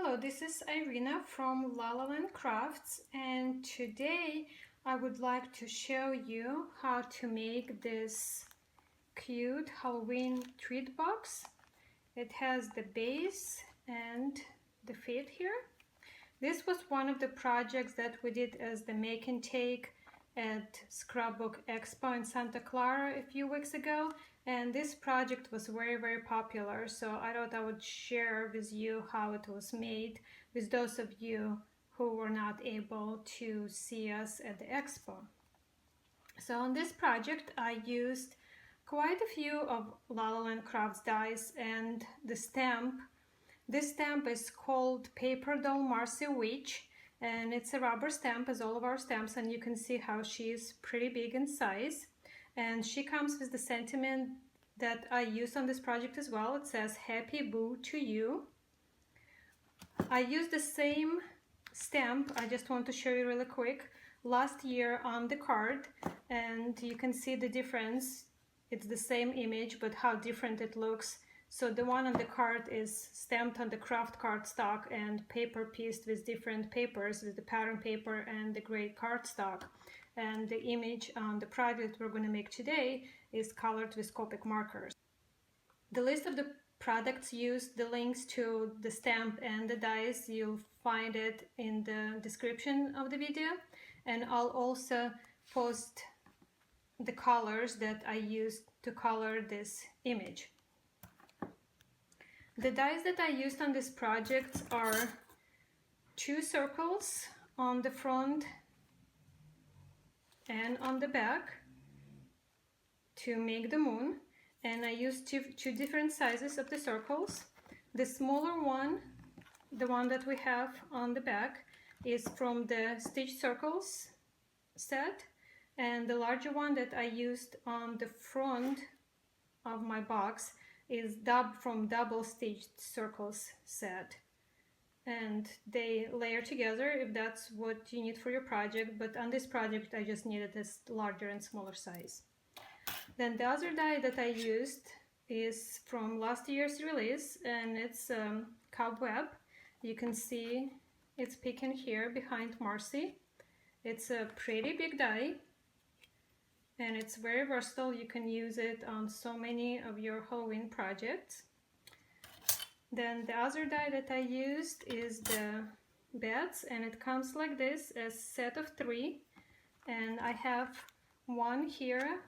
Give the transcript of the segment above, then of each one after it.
Hello, this is Irina from La La Land Crafts, and today I would like to show you how to make this cute Halloween treat box. It has the base and the feet here. This was one of the projects that we did as the make and take at Scrapbook Expo in Santa Clara a few weeks ago, and this project was very popular, so I thought I would share with you how it was made with those of you who were not able to see us at the expo. So on this project I used quite a few of La La Land Crafts dies and the stamp. This stamp is called Paper Doll Marci Witch, and it's a rubber stamp as all of our stamps, and you can see how she's pretty big in size. And she comes with the sentiment that I used on this project as well. It says, "Happy Boo to you." I used the same stamp, I just want to show you really quick, last year on the card, and you can see the difference. It's the same image, but how different it looks. So the one on the card is stamped on the craft cardstock and paper pieced with different papers, with the pattern paper and the gray cardstock. And the image on the project we're going to make today is colored with Copic markers. The list of the products used, the links to the stamp and the dies, you'll find it in the description of the video. And I'll also post the colors that I used to color this image. The dies that I used on this project are 2 circles on the front and on the back to make the moon, and I used two different sizes of the circles. The smaller one, the one that we have on the back, is from the Stitch Circles set, and the larger one that I used on the front of my box is from Double Stitched Circles set, and they layer together if that's what you need for your project, but on this project I just needed this larger and smaller size. Then the other die that I used is from last year's release, and it's Cobweb. You can see it's peeking here behind Marci. It's a pretty big die, and it's very versatile. You can use it on so many of your Halloween projects. Then the other die that I used is the bats, and it comes like this, a set of 3, and I have one here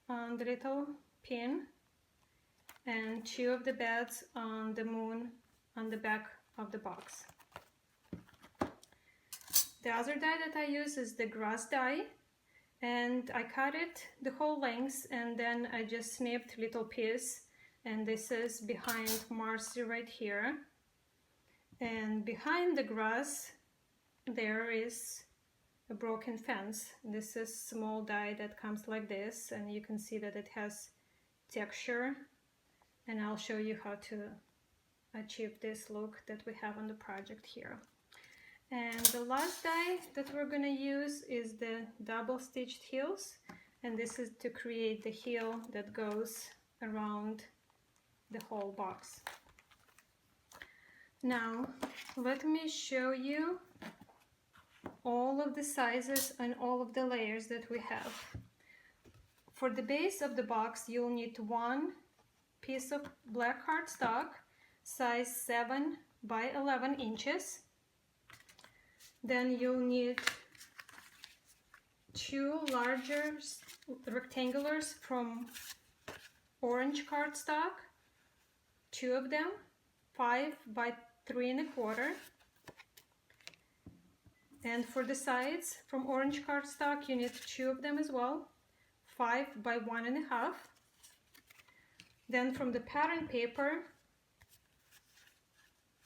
on the little pin and 2 of the bats on the moon on the back of the box. The other die that I use is the grass die, and I cut it the whole length, and then I just snipped little piece, and this is behind Marci right here, and behind the grass there is a broken fence. This is small die that comes like this, and you can see that it has texture, and I'll show you how to achieve this look that we have on the project here. And the last die that we're going to use is the double stitched heels, and this is to create the heel that goes around the whole box. Now let me show you all of the sizes and all of the layers that we have. For the base of the box you'll need 1 piece of black cardstock, size 7 by 11 inches. Then you'll need 2 larger rectangulars from orange cardstock, 2 of them, 5 by 3 1/4. And for the sides from orange cardstock you need 2 of them as well, 5 by 1 1/2. Then from the pattern paper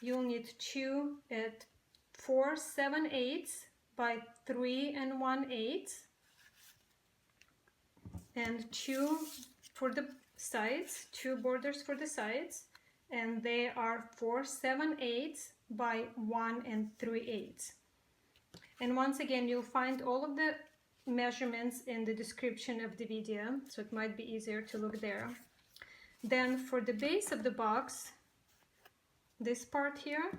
you'll need 2 at 4 7/8 by 3 1/8, and 2 for the sides, 2 borders for the sides, and they are 4 7/8 by 1 3/8. And once again you'll find all of the measurements in the description of the video, so it might be easier to look there. Then for the base of the box, this part here,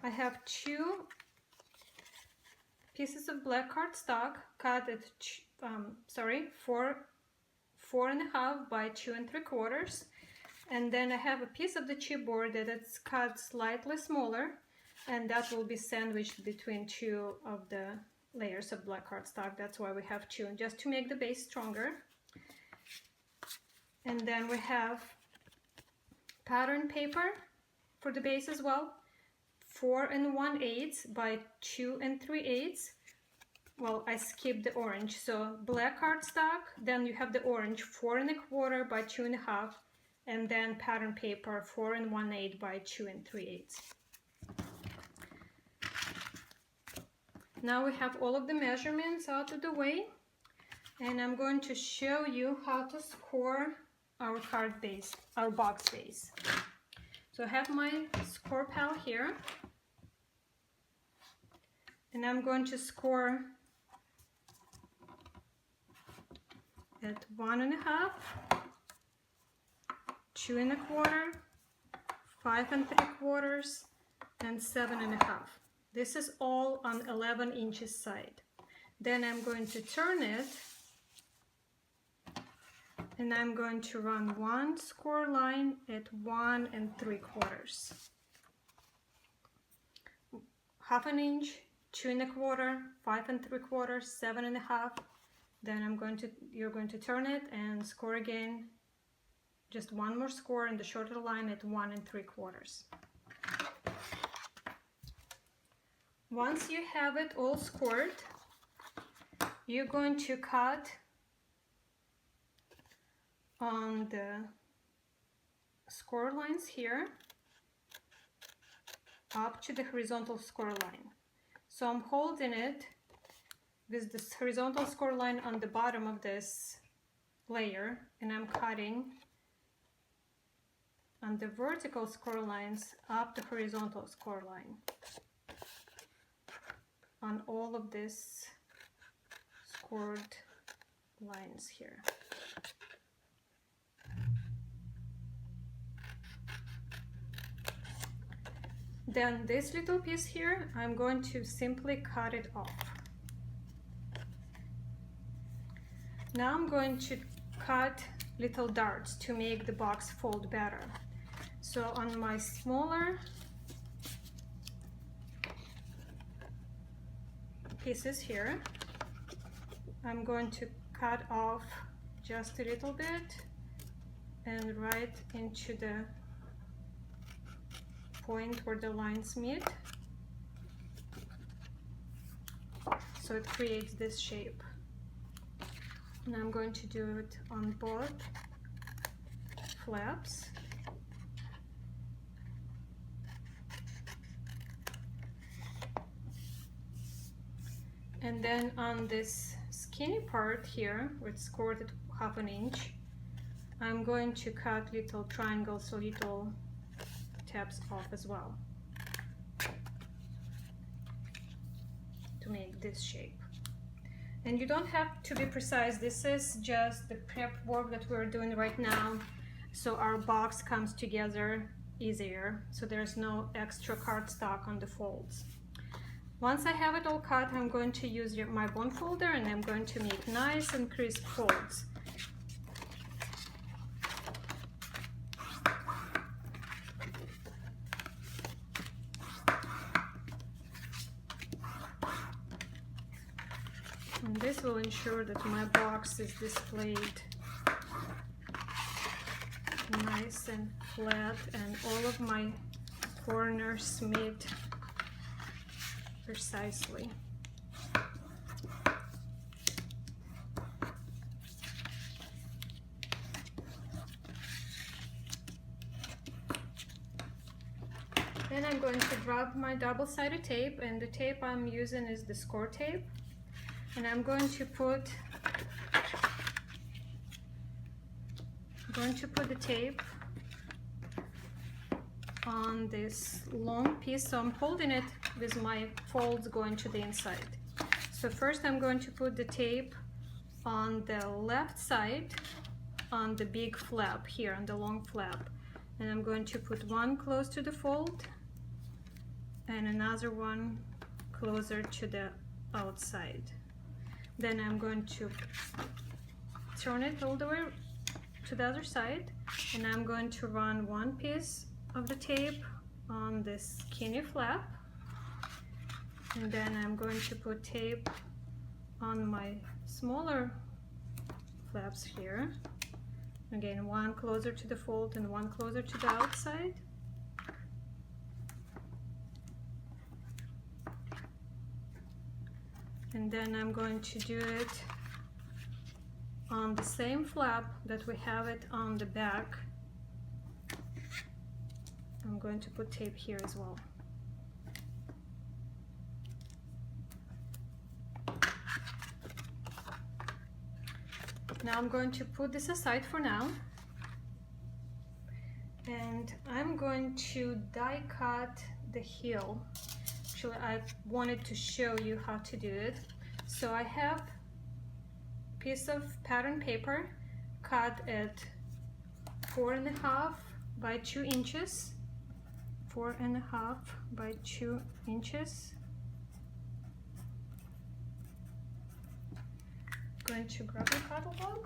I have 2 pieces of black cardstock cut at 4.5 by 2 3/4, and then I have a piece of the chipboard that is cut slightly smaller, and that will be sandwiched between 2 of the layers of black cardstock. That's why we have 2, just to make the base stronger. And then we have pattern paper for the base as well, 4 1/8 by 2 3/8. Well, I skipped the orange, so black cardstock, then you have the orange 4 1/4 by 2 1/2, and then pattern paper 4 1/8 by 2 3/8. Now we have all of the measurements out of the way, and I'm going to show you how to score our card base, our box base. So I have my score pal here, and I'm going to score at 1 1/2, 2 1/4, 5 3/4, and 7 1/2. This is all on 11 inches side. Then I'm going to turn it, and I'm going to run 1 score line at 1 3/4, 1/2 inch, 2 1/4, 5 3/4, 7 1/2. Then you're going to turn it and score again, just 1 more score in the shorter line at 1 3/4. Once you have it all scored, you're going to cut on the score lines here up to the horizontal score line. So I'm holding it with this horizontal score line on the bottom of this layer, and I'm cutting on the vertical score lines up the horizontal score line on all of these scored lines here. Then this little piece here, I'm going to simply cut it off. Now I'm going to cut little darts to make the box fold better. So on my smaller pieces here, I'm going to cut off just a little bit and right into the point where the lines meet, so it creates this shape. And I'm going to do it on both flaps. And then on this skinny part here, which is scored at 1/2 inch, I'm going to cut little triangles, or little tabs off as well to make this shape. And you don't have to be precise. This is just the prep work that we're doing right now, so our box comes together easier, so there's no extra cardstock on the folds. Once I have it all cut, I'm going to use my bone folder, and I'm going to make nice and crisp folds. And this will ensure that my box is displayed nice and flat, and all of my corners meet precisely. Then I'm going to grab my double-sided tape, and the tape I'm using is the score tape. And I'm going to put the tape on this long piece, so I'm holding it with my folds going to the inside. So first I'm going to put the tape on the left side on the big flap here, on the long flap, and I'm going to put one close to the fold and another one closer to the outside. Then I'm going to turn it all the way to the other side, and I'm going to run one piece of the tape on this skinny flap, and then I'm going to put tape on my smaller flaps here. Again, one closer to the fold and one closer to the outside. And then I'm going to do it on the same flap that we have it on the back. I'm going to put tape here as well. Now I'm going to put this aside for now, and I'm going to die cut the heel. Actually, I wanted to show you how to do it. So I have a piece of pattern paper cut at 4.5 by 2 inches. 4.5 by 2 inches. Going to grab a catalog.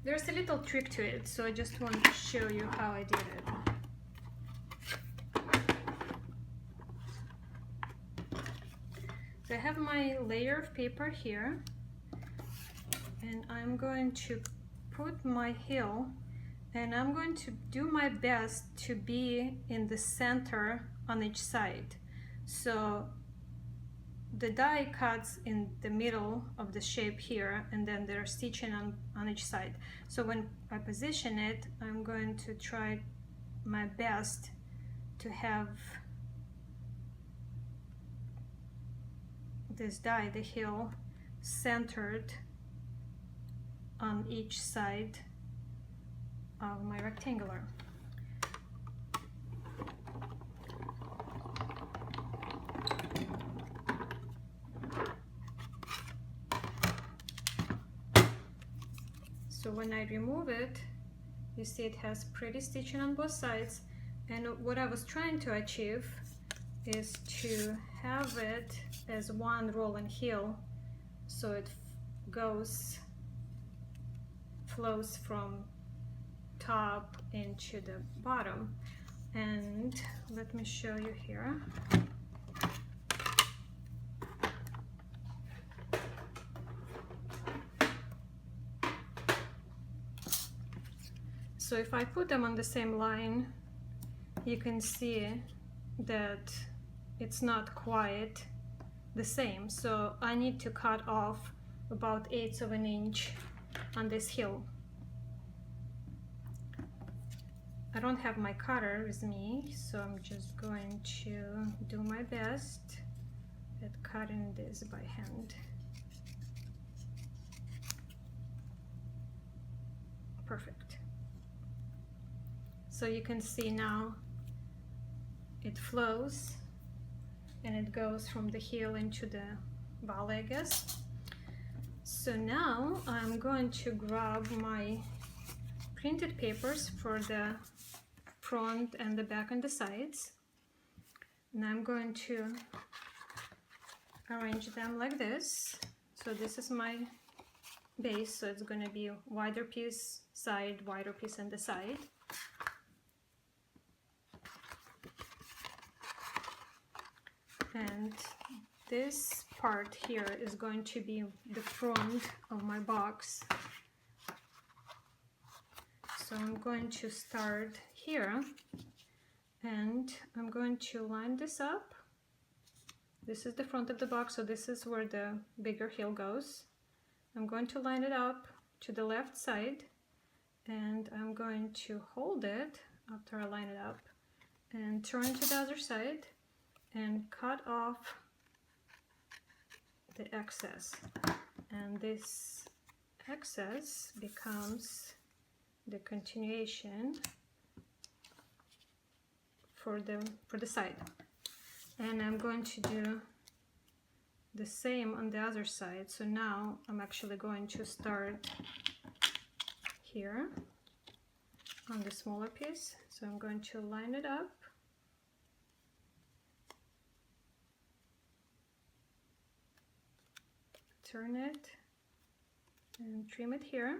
There's a little trick to it, so I just want to show you how I did it. So I have my layer of paper here, and I'm going to put my heel, and I'm going to do my best to be in the center on each side. So the die cuts in the middle of the shape here, and then they're stitching on each side. So when I position it, I'm going to try my best to have this die, the heel, centered on each side of my rectangular. So when I remove it, you see it has pretty stitching on both sides, and what I was trying to achieve is to have it as one rolling heel, so it flows from top into the bottom. And let me show you here. So if I put them on the same line, you can see that it's not quite the same. So I need to cut off about 1/8 of an inch on this heel. I don't have my cutter with me, so I'm just going to do my best at cutting this by hand. Perfect. So you can see now it flows and it goes from the heel into the volley, I guess. So now I'm going to grab my printed papers for the front and the back and the sides, and I'm going to arrange them like this. So this is my base, so it's going to be a wider piece side, wider piece on the side. And this part here is going to be the front of my box. So I'm going to start here, and I'm going to line this up. This is the front of the box, so this is where the bigger heel goes. I'm going to line it up to the left side, and I'm going to hold it after I line it up and turn to the other side and cut off the excess, and this excess becomes the continuation for the side. And I'm going to do the same on the other side. So now I'm actually going to start here, on the smaller piece. So I'm going to line it up. Turn it and trim it here.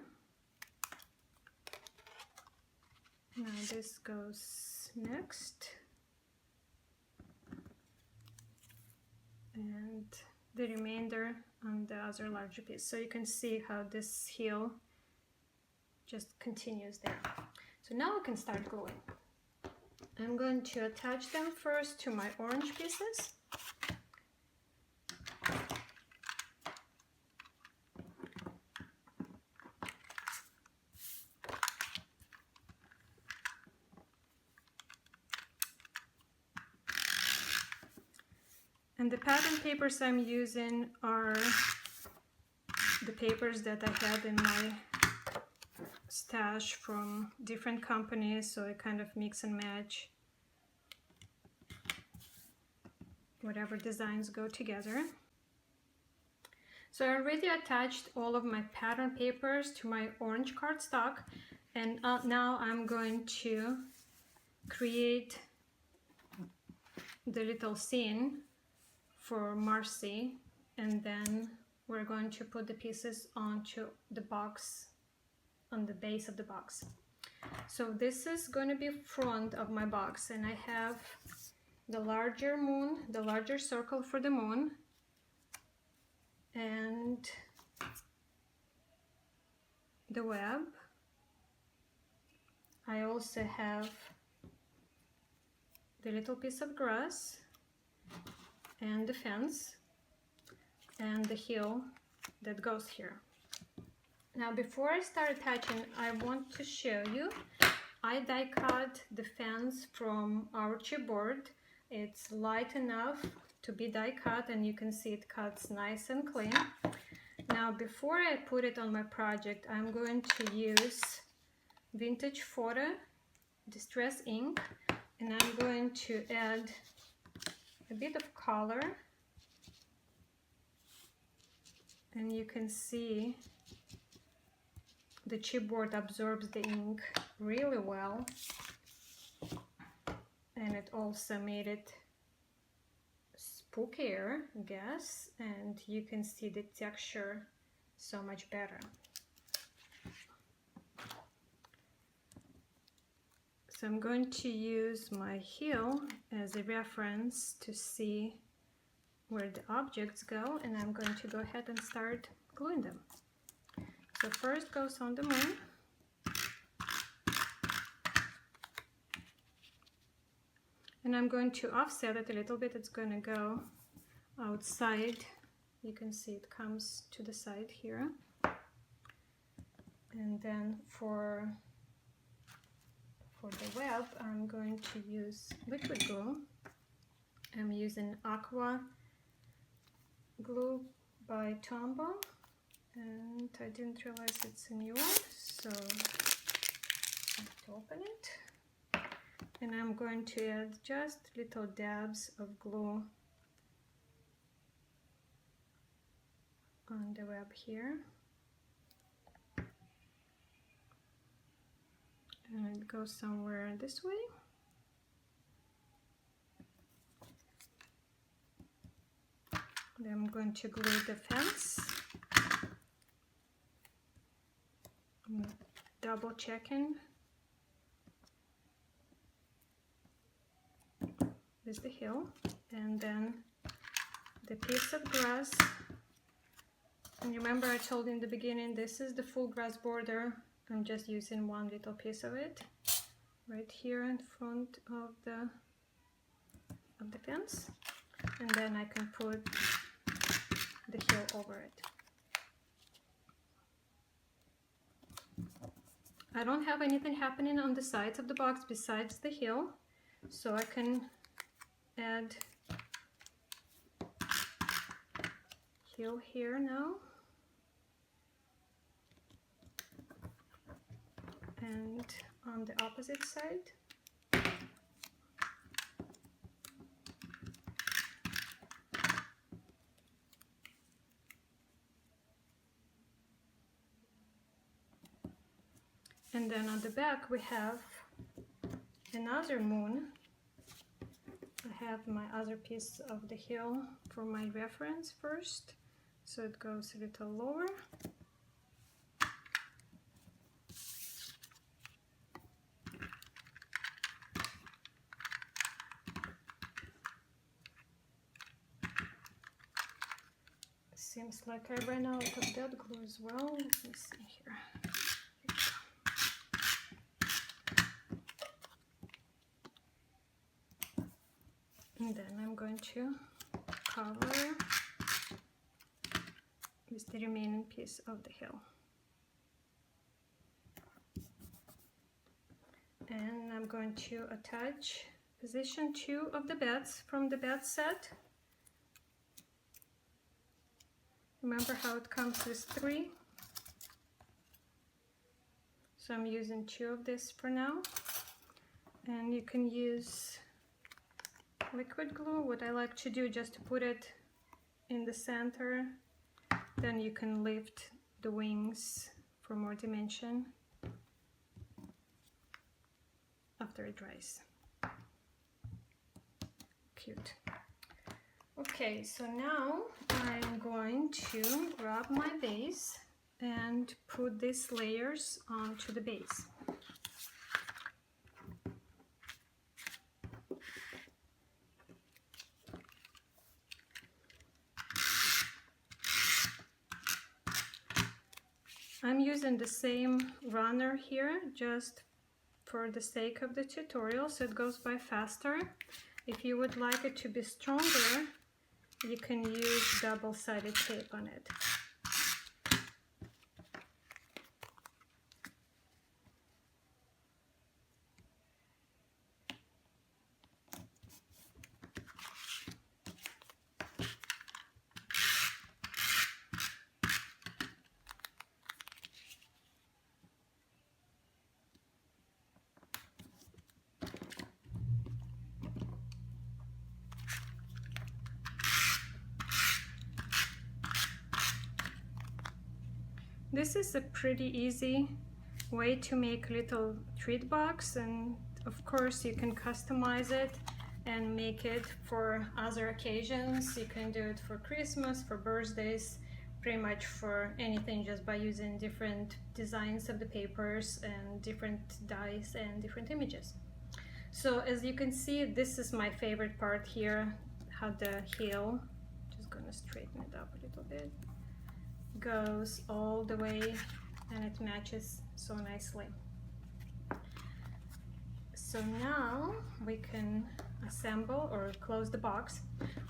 Now this goes next. And the remainder on the other larger piece. So you can see how this heel just continues there. So now we can start gluing. I'm going to attach them first to my orange pieces. And the pattern papers I'm using are the papers that I had in my stash from different companies, so I kind of mix and match whatever designs go together. So I already attached all of my pattern papers to my orange cardstock, and now I'm going to create the little scene for Marci, and then we're going to put the pieces onto the box, on the base of the box. So this is going to be front of my box, and I have the larger moon, the larger circle for the moon, and the web. I also have the little piece of grass and the fence and the heel that goes here. Now before I start attaching, I want to show you, I die cut the fence from our chipboard. It's light enough to be die cut, and you can see it cuts nice and clean. Now before I put it on my project, I'm going to use Vintage Photo Distress ink, and I'm going to add a bit of color, and you can see the chipboard absorbs the ink really well, and it also made it spookier, I guess, and you can see the texture so much better. So I'm going to use my heel as a reference to see where the objects go, and I'm going to go ahead and start gluing them. So first goes on the moon. And I'm going to offset it a little bit. It's going to go outside. You can see it comes to the side here. And then for the web, I'm going to use liquid glue. I'm using Aqua glue by Tombow, and I didn't realize it's a new one, so I have to open it. And I'm going to add just little dabs of glue on the web here. And it goes somewhere this way. Then I'm going to glue the fence. I'm double checking with the heel, and then the piece of grass. And remember, I told in the beginning, this is the full grass border. I'm just using one little piece of it right here in front of the fence, and then I can put the heel over it. I don't have anything happening on the sides of the box besides the heel, so I can add heel here now. And on the opposite side. And then on the back we have another moon. I have my other piece of the hill for my reference first, so it goes a little lower. Seems like I ran out of that glue as well. Let me see here. And then I'm going to cover with the remaining piece of the hill. And I'm going to attach position 2 of the beds from the bed set. Remember how it comes with 3? So I'm using 2 of this for now. And you can use liquid glue. What I like to do, just to put it in the center, then you can lift the wings for more dimension after it dries. Cute. Okay, so now I'm going to grab my base and put these layers onto the base. I'm using the same runner here just for the sake of the tutorial, so it goes by faster. If you would like it to be stronger, you can use double-sided tape on it. This is a pretty easy way to make a little treat box, and of course you can customize it and make it for other occasions. You can do it for Christmas, for birthdays, pretty much for anything, just by using different designs of the papers and different dies and different images. So as you can see, this is my favorite part here, how the heel, just gonna straighten it up a little bit, goes all the way, and it matches so nicely. So now we can assemble or close the box.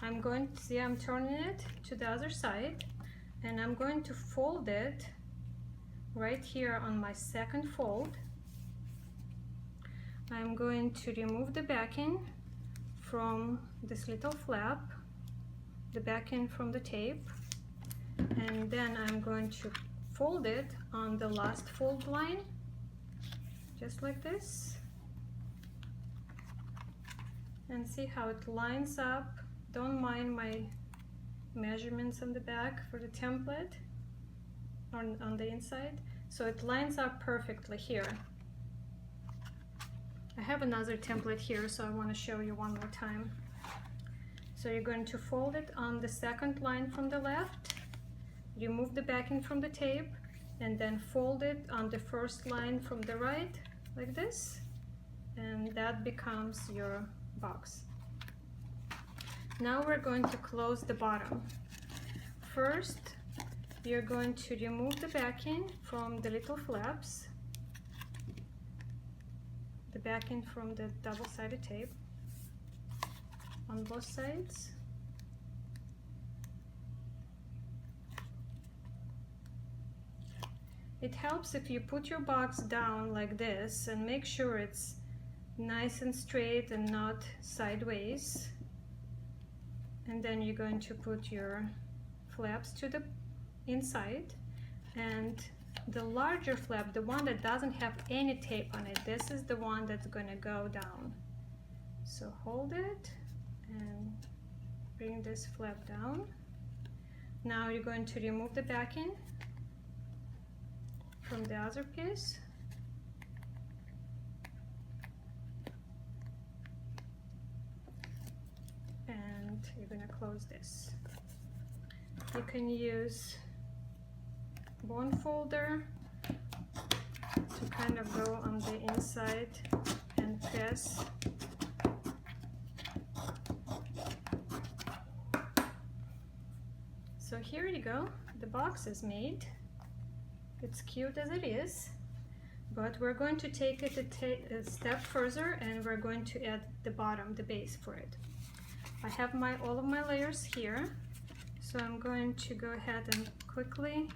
I'm going to see, I'm turning it to the other side, and I'm going to fold it right here on my second fold. I'm going to remove the backing from this little flap, the backing from the tape, and then I'm going to fold it on the last fold line, just like this, and see how it lines up. Don't mind my measurements on the back for the template on the inside, so it lines up perfectly here. I have another template here, so I want to show you one more time. So you're going to fold it on the second line from the left, remove the backing from the tape, and then fold it on the first line from the right, like this, and that becomes your box. Now we're going to close the bottom. First, you're going to remove the backing from the little flaps, the backing from the double-sided tape on both sides. It helps if you put your box down like this and make sure it's nice and straight and not sideways. And then you're going to put your flaps to the inside, and the larger flap, the one that doesn't have any tape on it, this is the one that's going to go down. So hold it and bring this flap down. Now you're going to remove the backing from the other piece, and you're gonna close this. You can use bone folder to kind of go on the inside and press. So here you go, the box is made. It's cute as it is, but we're going to take it a step further, and we're going to add the bottom, the base for it. I have all of my layers here, so I'm going to go ahead and quickly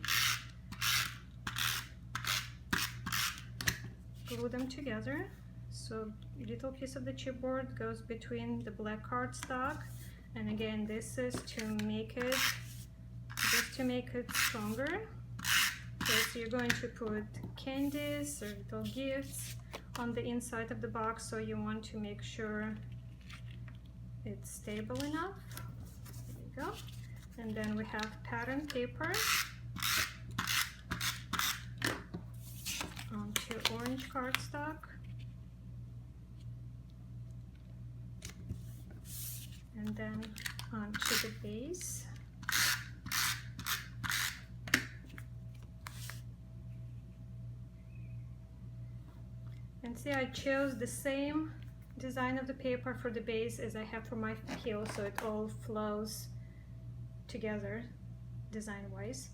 glue them together. So a little piece of the chipboard goes between the black cardstock, and again, this is to make it stronger. So you're going to put candies or little gifts on the inside of the box, so you want to make sure it's stable enough. There you go. And then we have pattern paper onto orange cardstock. And then onto the base. And see, I chose the same design of the paper for the base as I have for my peel, so it all flows together design-wise.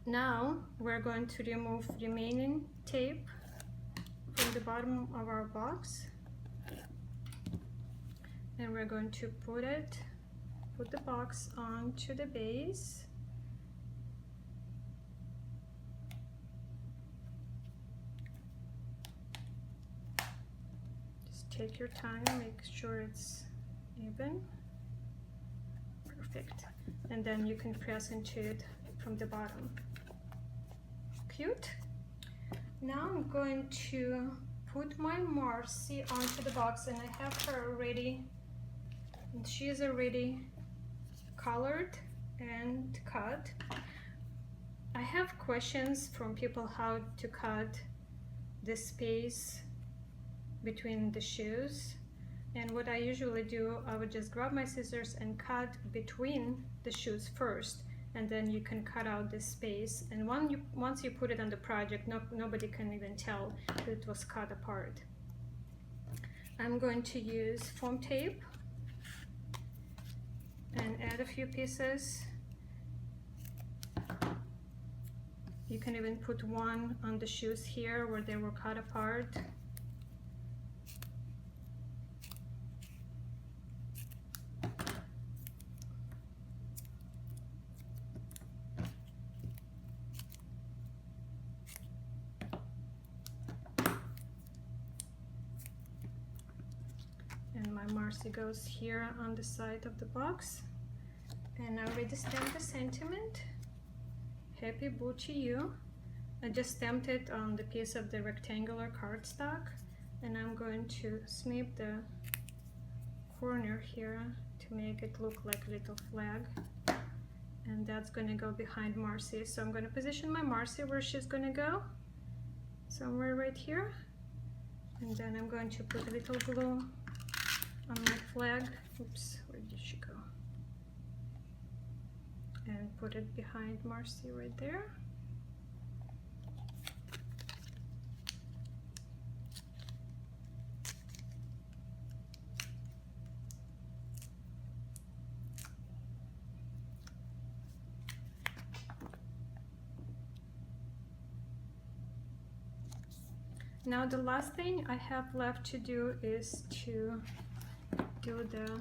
Now we're going to remove remaining tape from the bottom of our box, and we're going to put the box onto the base. Take your time, make sure it's even. Perfect. And then you can press into it from the bottom. Cute. Now I'm going to put my Marci onto the box, and I have her already, and she's already colored and cut. I have questions from people how to cut the space between the shoes, and what I usually do, I would just grab my scissors and cut between the shoes first, and then you can cut out this space, and once you put it on the project, nobody can even tell that it was cut apart. I'm going to use foam tape and add a few pieces. You can even put one on the shoes here where they were cut apart. And my Marci goes here on the side of the box. And I already stamped the sentiment. Happy Boo to you. I just stamped it on the piece of the rectangular cardstock, and I'm going to snip the corner here to make it look like a little flag, and that's going to go behind Marci. So I'm going to position my Marci where she's going to go, somewhere right here, and then I'm going to put a little glue on my flag. Oops, where did she go? And put it behind Marci right there. Now the last thing I have left to do is to do the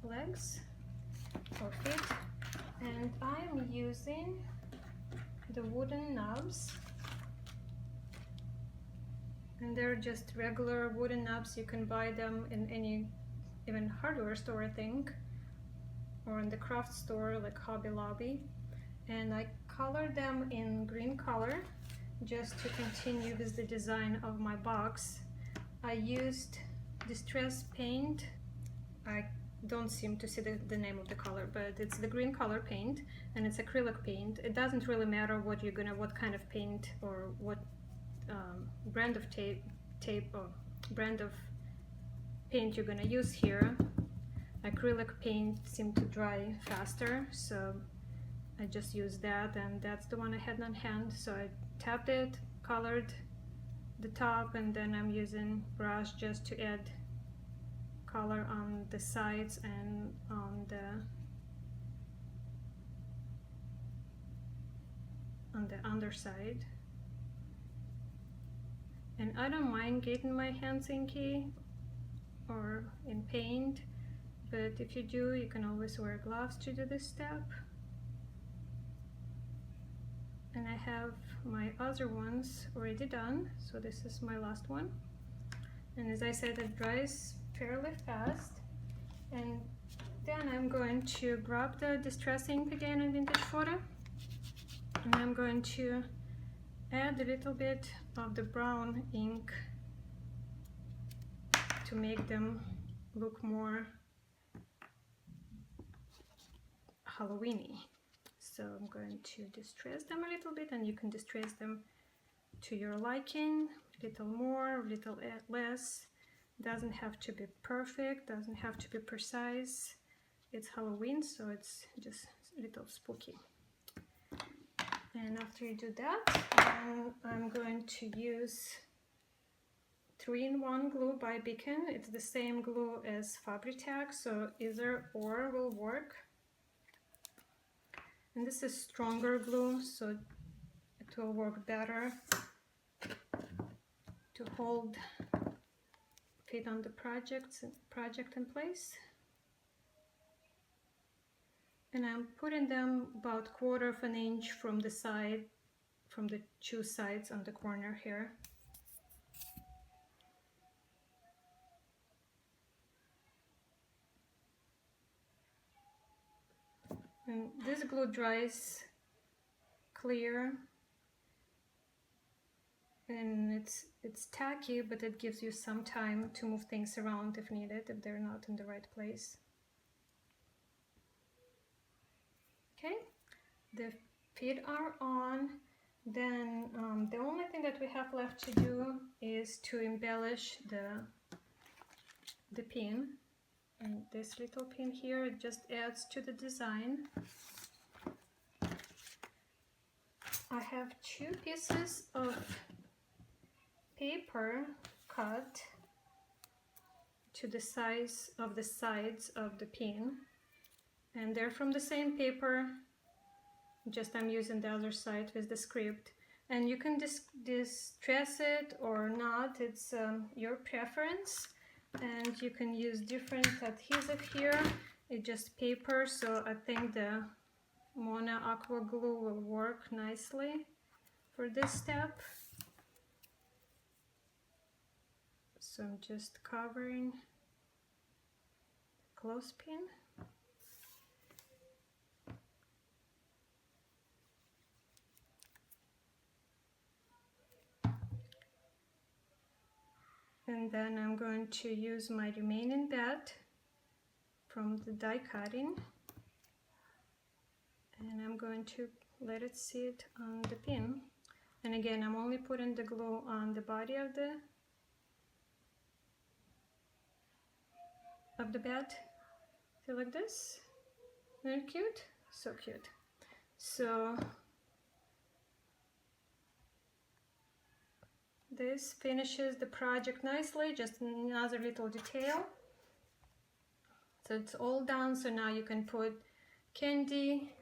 legs of it, and I'm using the wooden knobs, and they're just regular wooden knobs. You can buy them in any, even hardware store, I think, or in the craft store like Hobby Lobby, and I colored them in green color just to continue with the design of my box. I used distress paint. I don't seem to see the name of the color, but it's the green color paint, and it's acrylic paint. It doesn't really matter what kind of paint or what brand of tape or brand of paint you're gonna use here. Acrylic paint seemed to dry faster, so I just used that, and that's the one I had on hand. So I tapped it, colored the top, and then I'm using brush just to add color on the sides and on the underside. And I don't mind getting my hands inky or in paint, but if you do, you can always wear gloves to do this step. And I have my other ones already done, so this is my last one. And as I said, it dries fairly fast. And then I'm going to grab the distress ink again in Vintage Photo, and I'm going to add a little bit of the brown ink to make them look more Halloweeny. So I'm going to distress them a little bit, and you can distress them to your liking, a little more, a little less. Doesn't have to be perfect, doesn't have to be precise. It's Halloween, so it's just a little spooky. And after you do that, I'm going to use 3-in-1 glue by Beacon. It's the same glue as Fabri-Tac, so either or will work. And this is stronger glue, so it will work better to hold, fit on the project in place. And I'm putting them about 1/4 of an inch from the side, from the two sides on the corner here. And this glue dries clear, and it's tacky, but it gives you some time to move things around if needed, if they're not in the right place. Okay, the feet are on. Then the only thing that we have left to do is to embellish the pin. And this little pin here, it just adds to the design. I have 2 pieces of paper cut to the size of the sides of the pin, and they're from the same paper, just I'm using the other side with the script. And you can distress it or not, it's your preference. And you can use different adhesive here. It's just paper, so I think the Mona Aqua Glue will work nicely for this step. So I'm just covering the clothespin. And then I'm going to use my remaining bed from the die cutting, and I'm going to let it sit on the pin. And again, I'm only putting the glue on the body of the bed. See, like this? Isn't it cute? So cute. So this finishes the project nicely, just another little detail. So it's all done, so now you can put candy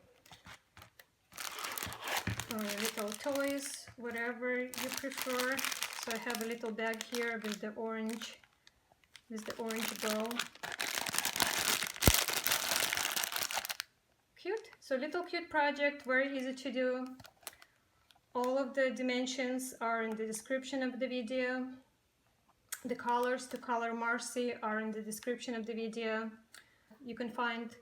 or little toys, whatever you prefer. So I have a little bag here with the orange bow. Cute. So little cute project, very easy to do. All of the dimensions are in the description of the video. The colors to color Marci are in the description of the video. You can find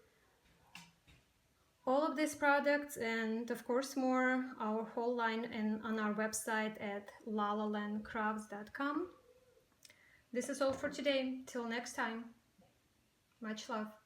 all of these products and of course more, our whole line, and on our website at lalalandcrafts.com. This is all for today. Till next time. Much love.